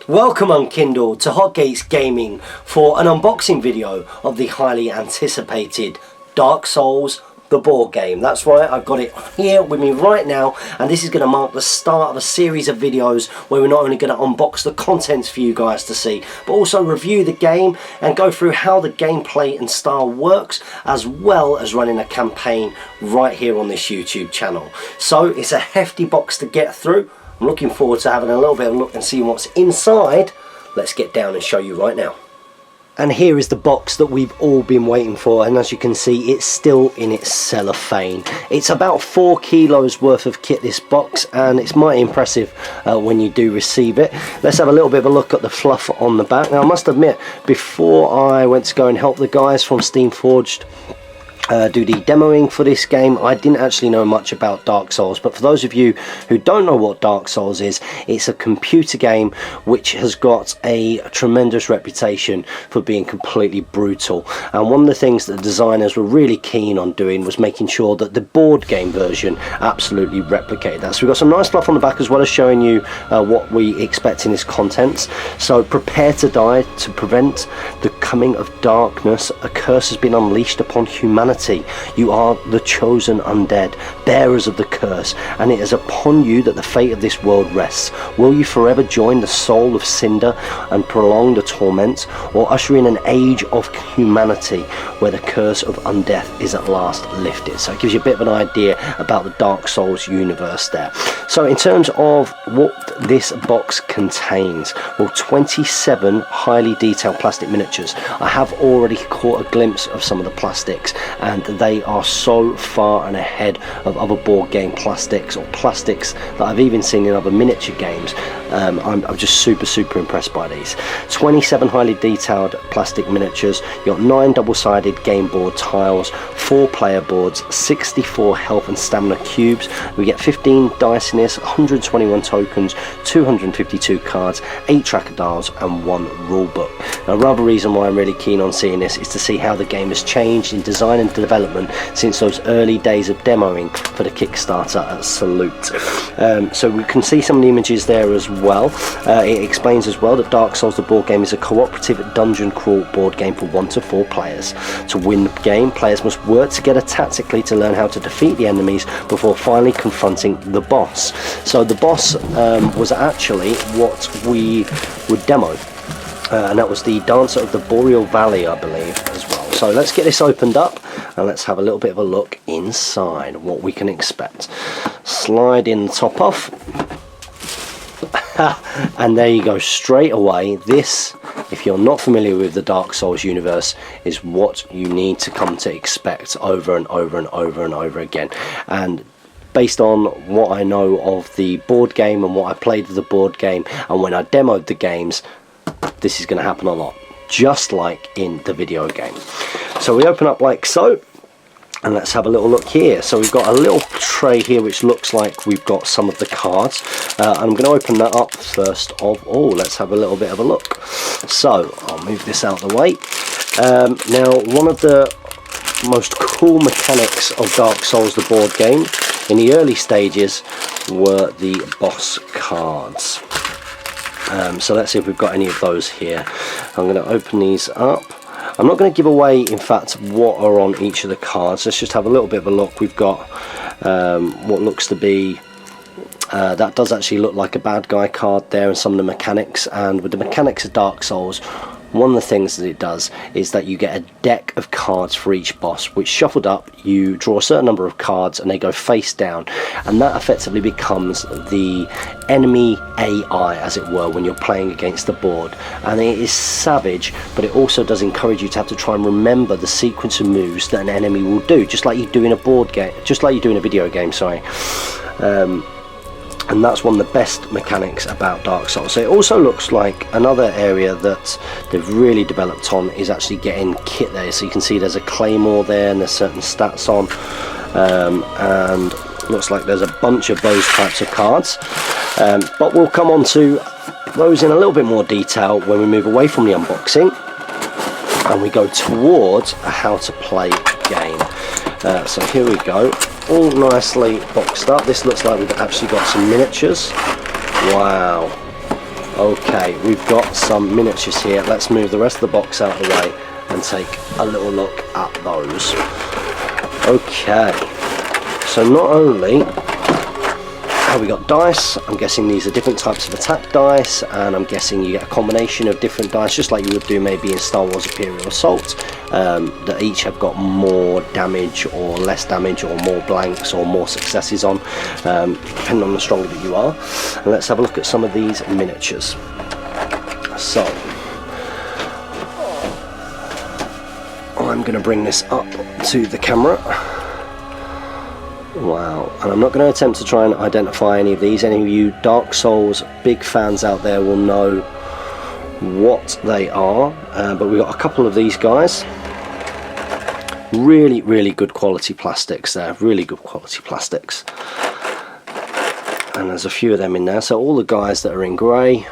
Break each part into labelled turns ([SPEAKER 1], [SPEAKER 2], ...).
[SPEAKER 1] Welcome on Kindle to Hotgates Gaming for an unboxing video of the highly anticipated Dark Souls, the board game. That's right, I've got it here with me right now, and this is going to mark the start of a series of videos where we're not only going to unbox the contents for you guys to see, but also review the game and go through how the gameplay and style works, as well as running a campaign right here on this YouTube channel. So it's a hefty box to get through. I'm looking forward to having a little bit of a look and seeing what's inside. Let's get down and show you right now. And here is the box that we've all been waiting for, and as you can see, it's still in its cellophane. It's about 4 kilos worth of kit, this box, and it's mighty impressive when you do receive it. Let's have a little bit of a look at the fluff on the back. Now I must admit, before I went to go and help the guys from Steamforged do the demoing for this game, I didn't actually know much about Dark Souls, but for those of you who don't know what Dark Souls is, it's a computer game which has got a tremendous reputation for being completely brutal, and one of the things that the designers were really keen on doing was making sure that the board game version absolutely replicated that. So we've got some nice fluff on the back, as well as showing you what we expect in its contents. So prepare to die to prevent the coming of darkness. A curse has been unleashed upon humanity. You are the chosen undead, bearers of the curse, and it is upon you that the fate of this world rests. Will you forever join the soul of Cinder and prolong the torment, or usher in an age of humanity where the curse of undeath is at last lifted? So it gives you a bit of an idea about the Dark Souls universe there. So in terms of what this box contains, well, 27 highly detailed plastic miniatures. I have already caught a glimpse of some of the plastics, and they are so far and ahead of other board game plastics, or plastics that I've even seen in other miniature games. I'm just super impressed by these. 27 highly detailed plastic miniatures. You got 9 double-sided game board tiles, 4 player boards, 64 health and stamina cubes. We get 15 dice in this, 121 tokens, 252 cards, 8 tracker dials, and 1 rule book. Now, another reason why I'm really keen on seeing this is to see how the game has changed in design and development since those early days of demoing for the Kickstarter at Salute. So we can see some of the images there as well. It explains as well that Dark Souls the board game is a cooperative dungeon crawl board game for 1 to 4 players. To win the game, players must work together tactically to learn how to defeat the enemies before finally confronting the boss. So the boss was actually what we would demo, and that was the Dancer of the Boreal Valley, I believe, as well. So let's get this opened up and let's have a little bit of a look inside, what we can expect. Slide in the top off. And there you go, straight away. This, if you're not familiar with the Dark Souls universe, is what you need to come to expect over and over and over and over again. And based on what I know of the board game and what I played with the board game, and when I demoed the games, this is going to happen a lot, just like in the video game. So we open up like so, and let's have a little look here. So we've got a little tray here which looks like we've got some of the cards. I'm going to open that up first of all. Let's have a little bit of a look. So I'll move this out of the way. Now, one of the most cool mechanics of Dark Souls the board game in the early stages were the boss cards. So let's see if we've got any of those here. I'm going to open these up. I'm not going to give away, in fact, what are on each of the cards. Let's just have a little bit of a look. We've got what looks to be, that does actually look like a bad guy card there, and some of the mechanics. And with the mechanics of Dark Souls, one of the things that it does is that you get a deck of cards for each boss, which shuffled up, you draw a certain number of cards and they go face down, and that effectively becomes the enemy AI, as it were, when you're playing against the board. And it is savage, but it also does encourage you to have to try and remember the sequence of moves that an enemy will do, just like you do in a board game, just like you do in a video game, sorry. And that's one of the best mechanics about Dark Souls. So it also looks like another area that they've really developed on is actually getting kit there. So you can see there's a claymore there, and there's certain stats on, and looks like there's a bunch of those types of cards. But we'll come on to those in a little bit more detail when we move away from the unboxing and we go towards a how to play game. So here we go, all nicely boxed up. This looks like we've actually got some miniatures. Wow, Okay, we've got some miniatures here. Let's move the rest of the box out of the way and take a little look at those. Okay, so not only have we got dice, I'm guessing these are different types of attack dice, and I'm guessing you get a combination of different dice, just like you would do maybe in Star Wars Imperial Assault, that each have got more damage or less damage, or more blanks or more successes on, depending on the stronger that you are. And let's have a look at some of these miniatures. So I'm going to bring this up to the camera. Wow, and I'm not going to attempt to try and identify any of these. Any of you Dark Souls big fans out there will know what they are, but we've got a couple of these guys. Really good quality plastics there, really good quality plastics. And there's a few of them in there, so all the guys that are in grey,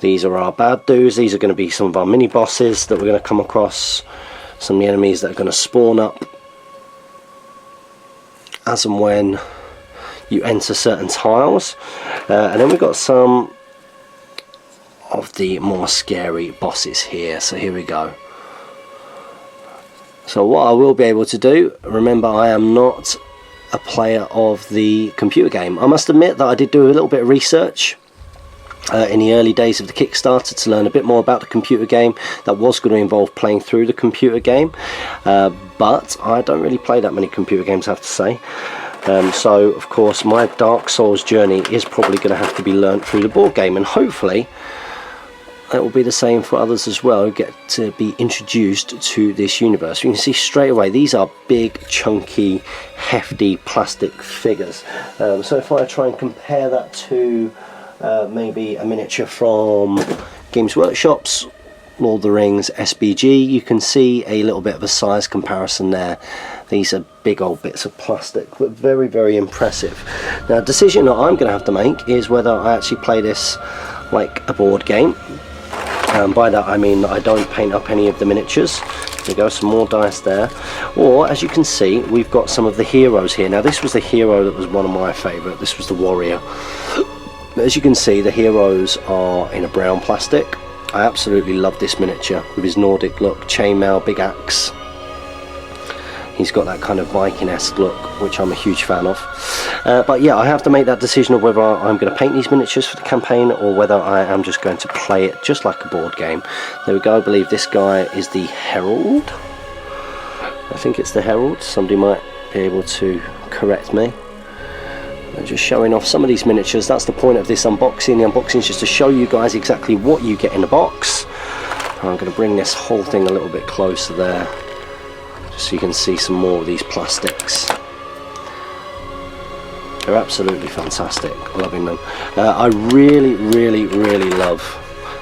[SPEAKER 1] these are our bad dudes. These are going to be some of our mini bosses that we're going to come across, some of the enemies that are going to spawn up as and when you enter certain tiles. And then we've got some of the more scary bosses here. So here we go. So what I will be able to do, remember I am not a player of the computer game. I must admit that I did do a little bit of research in the early days of the Kickstarter to learn a bit more about the computer game. That was going to involve playing through the computer game, but I don't really play that many computer games, I have to say. So of course my Dark Souls journey is probably going to have to be learnt through the board game, and hopefully that will be the same for others as well, who get to be introduced to this universe. You can see straight away these are big, chunky, hefty plastic figures. So if I try and compare that to maybe a miniature from Games Workshop's Lord of the Rings SBG, you can see a little bit of a size comparison there. These are big old bits of plastic, but very impressive. Now, a decision that I'm going to have to make is whether I actually play this like a board game. By that I mean that I don't paint up any of the miniatures. There you go, some more dice there. Or, as you can see, we've got some of the heroes here. Now, this was the hero that was one of my favourite. This was the warrior. As you can see, the heroes are in a brown plastic. I absolutely love this miniature with his Nordic look, chainmail, big axe. He's got that kind of Viking-esque look, which I'm a huge fan of. But yeah, I have to make that decision of whether I'm going to paint these miniatures for the campaign or whether I am just going to play it just like a board game. There we go, I believe this guy is the Herald. I think it's the Herald. Somebody might be able to correct me. I'm just showing off some of these miniatures. That's the point of this unboxing. The unboxing is just to show you guys exactly what you get in the box. I'm going to bring this whole thing a little bit closer there, so you can see some more of these plastics. They're absolutely fantastic, loving them. I really love,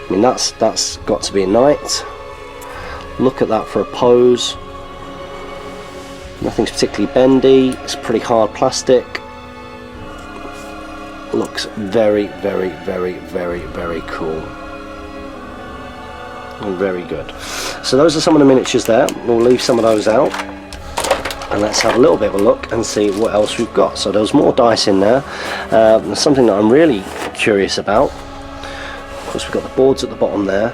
[SPEAKER 1] I mean that's got to be a knight. Look at that for a pose. Nothing's particularly bendy, it's pretty hard plastic. Looks very cool. Very good. So those are some of the miniatures there. We'll leave some of those out and let's have a little bit of a look and see what else we've got. So there's more dice in there. Something that I'm really curious about, of course we've got the boards at the bottom there,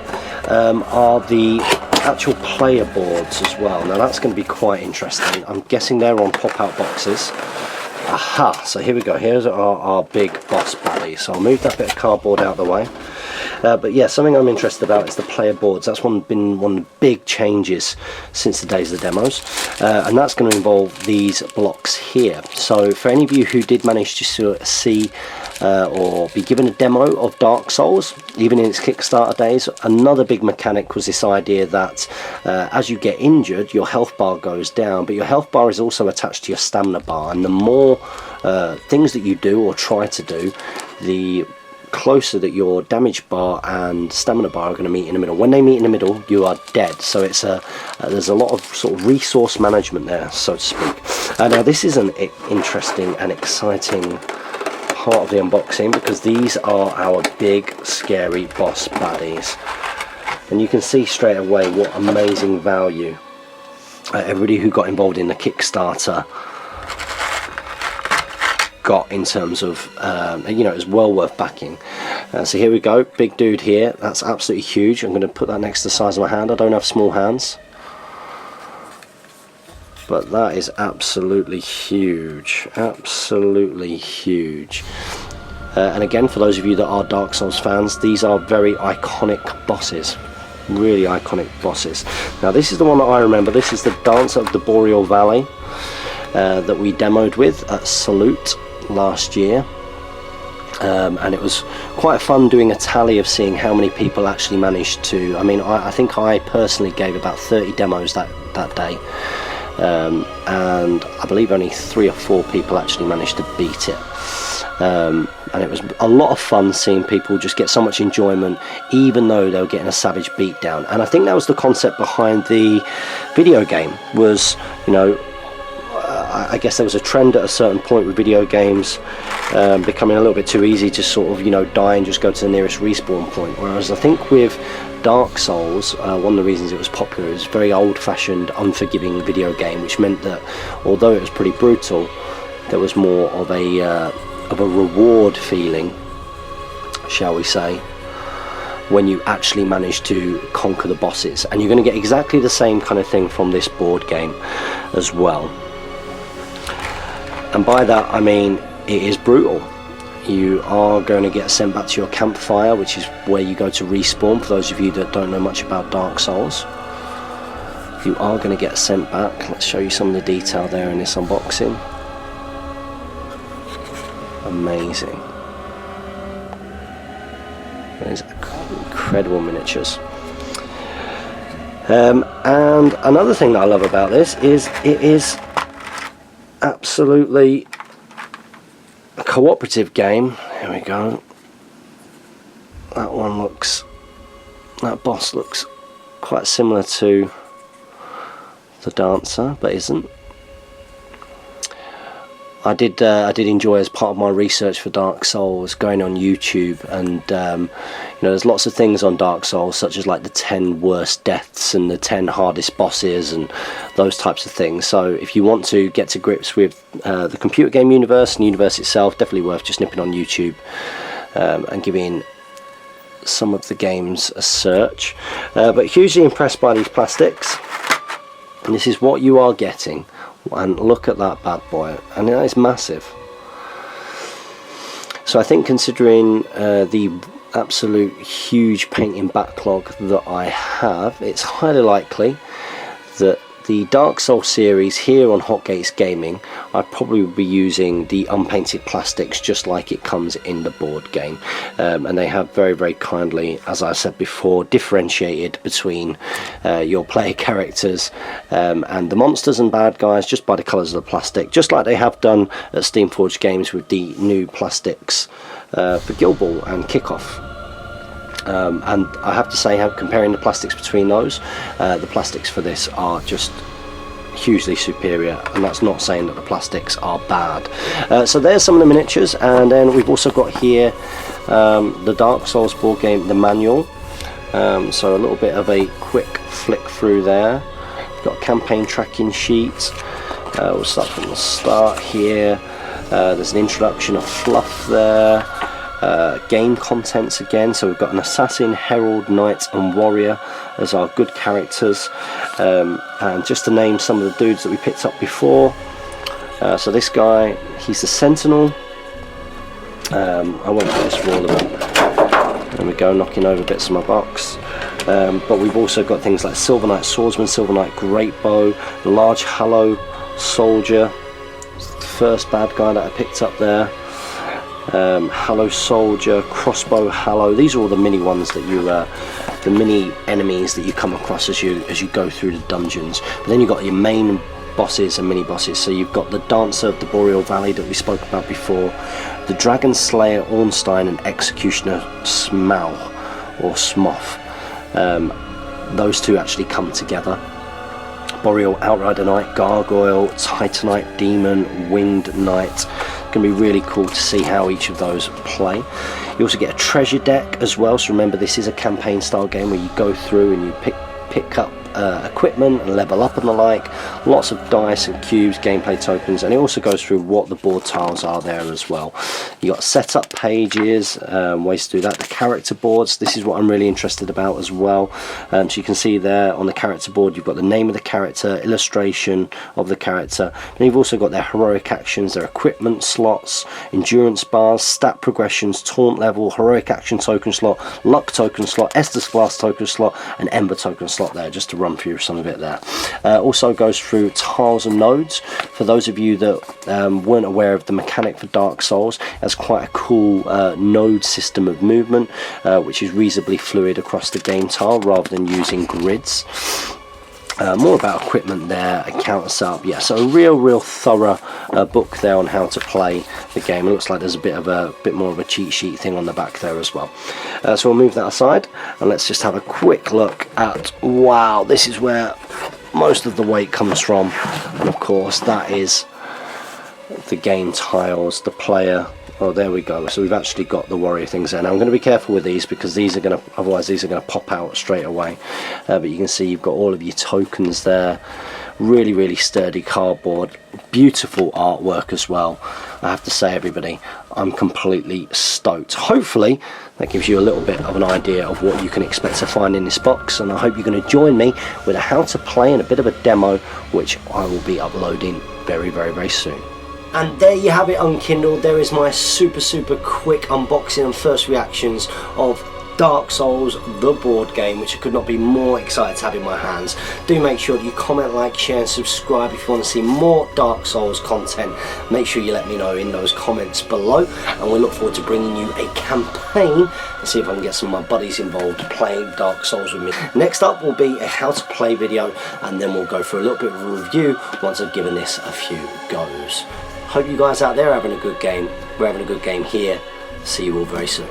[SPEAKER 1] are the actual player boards as well. Now that's going to be quite interesting. I'm guessing they're on pop-out boxes. Aha, so here we go, here's our big boss baddie. So I'll move that bit of cardboard out of the way. But yeah, something I'm interested about is the player boards. That's been one of the big changes since the days of the demos. And that's going to involve these blocks here. So for any of you who did manage to see or be given a demo of Dark Souls, even in its Kickstarter days, another big mechanic was this idea that as you get injured, your health bar goes down, but your health bar is also attached to your stamina bar, and the more things that you do or try to do, the closer that your damage bar and stamina bar are going to meet in the middle. When they meet in the middle, you are dead. So it's there's a lot of sort of resource management there, so to speak. Now this is an interesting and exciting part of the unboxing, because these are our big scary boss baddies, and you can see straight away what amazing value everybody who got involved in the Kickstarter got in terms of you know, it's well worth backing. So here we go, big dude here, that's absolutely huge. I'm going to put that next to the size of my hand. I don't have small hands, but that is absolutely huge, absolutely huge. And again, for those of you that are Dark Souls fans, these are very iconic bosses, really iconic bosses. Now this is the one that I remember. This is the Dancer of the Boreal Valley that we demoed with at Salute last year, and it was quite fun doing a tally of seeing how many people actually managed to, I mean, I think I personally gave about 30 demos that day, and I believe only 3 or 4 people actually managed to beat it. And it was a lot of fun seeing people just get so much enjoyment, even though they were getting a savage beatdown. And I think that was the concept behind the video game, was, you know, I guess there was a trend at a certain point with video games becoming a little bit too easy to sort of, you know, die and just go to the nearest respawn point. Whereas I think with Dark Souls, one of the reasons it was popular is a very old-fashioned, unforgiving video game, which meant that although it was pretty brutal, there was more of a reward feeling, shall we say, when you actually manage to conquer the bosses. And you're going to get exactly the same kind of thing from this board game as well. And by that I mean it is brutal. You are going to get sent back to your campfire, which is where you go to respawn. For those of you that don't know much about Dark Souls, you are going to get sent back. Let's show you some of the detail there in this unboxing. Amazing. There's incredible miniatures. And another thing that I love about this is it is absolutely a cooperative game. Here we go. That one looks, that boss looks quite similar to the Dancer, but isn't. I did enjoy, as part of my research for Dark Souls, going on YouTube, and you know, there's lots of things on Dark Souls, such as like the 10 worst deaths and the 10 hardest bosses and those types of things. So if you want to get to grips with the computer game universe and universe itself, definitely worth just nipping on YouTube and giving some of the games a search. But hugely impressed by these plastics, and this is what you are getting. And look at that bad boy, and that is massive. So I think, considering the absolute huge painting backlog that I have, it's highly likely that the Dark Souls series here on Hotgates Gaming, I probably would be using the unpainted plastics just like it comes in the board game. And they have very, very kindly, as I said before, differentiated between your player characters and the monsters and bad guys just by the colours of the plastic, just like they have done at Steamforged Games with the new plastics for Guild Ball and Kickoff. And I have to say, comparing the plastics between those, the plastics for this are just hugely superior, and that's not saying that the plastics are bad. So there's some of the miniatures, and then we've also got here the Dark Souls board game, the manual. So a little bit of a quick flick through there. We've got a campaign tracking sheet. We'll start from the start here. There's an introduction of fluff there. Game contents again, so we've got an assassin, herald, knight and warrior as our good characters, and just to name some of the dudes that we picked up before, so this guy, he's the sentinel. I won't put this for all of them. There we go, knocking over bits of my box. But we've also got things like Silver Knight Swordsman, Silver Knight Great Bow, the large Hallow Soldier, the first bad guy that I picked up there. Hallow Soldier, Crossbow Hallow. These are all the mini ones that you, the mini enemies that you come across as you go through the dungeons. But then you've got your main bosses and mini bosses. So you've got the Dancer of the Boreal Valley that we spoke about before, the Dragon Slayer Ornstein and Executioner Smaug or Smough. Those two actually come together. Boreal Outrider Knight, Gargoyle, Titanite Demon, Winged Knight. Going to be really cool to see how each of those play. You also get a treasure deck as well, so remember this is a campaign style game where you go through and you pick up equipment and level up and the like, lots of dice and cubes, gameplay tokens, and it also goes through what the board tiles are there as well. You got setup pages, ways to do that, the character boards. This is what I'm really interested about as well. So you can see there on the character board you've got the name of the character, illustration of the character, and you've also got their heroic actions, their equipment slots, endurance bars, stat progressions, taunt level, heroic action token slot, luck token slot, Estus Glass token slot, and Ember token slot there, just to run through some of it there. Also goes through tiles and nodes. For those of you that weren't aware of the mechanic for Dark Souls, it has quite a cool node system of movement, which is reasonably fluid across the game tile rather than using grids. More about equipment there, a counter setup. Yeah, so a real thorough book there on how to play the game. It looks like there's a bit more of a cheat sheet thing on the back there as well. So we'll move that aside and let's just have a quick look at, wow, this is where most of the weight comes from, and of course that is the game tiles, the player. Oh, there we go. So we've actually got the warrior things there. Now I'm going to be careful with these because these are going to, otherwise these are going to pop out straight away. But you can see you've got all of your tokens there. Really sturdy cardboard. Beautiful artwork as well. I have to say, everybody, I'm completely stoked. Hopefully that gives you a little bit of an idea of what you can expect to find in this box, and I hope you're going to join me with a how to play and a bit of a demo, which I will be uploading very soon. And there you have it, Unkindled. There is my super quick unboxing and first reactions of Dark Souls, the board game, which I could not be more excited to have in my hands. Do make sure that you comment, like, share and subscribe if you want to see more Dark Souls content. Make sure you let me know in those comments below, and we look forward to bringing you a campaign and see if I can get some of my buddies involved playing Dark Souls with me. Next up will be a how to play video, and then we'll go for a little bit of a review once I've given this a few goes. Hope you guys out there are having a good game. We're having a good game here. See you all very soon.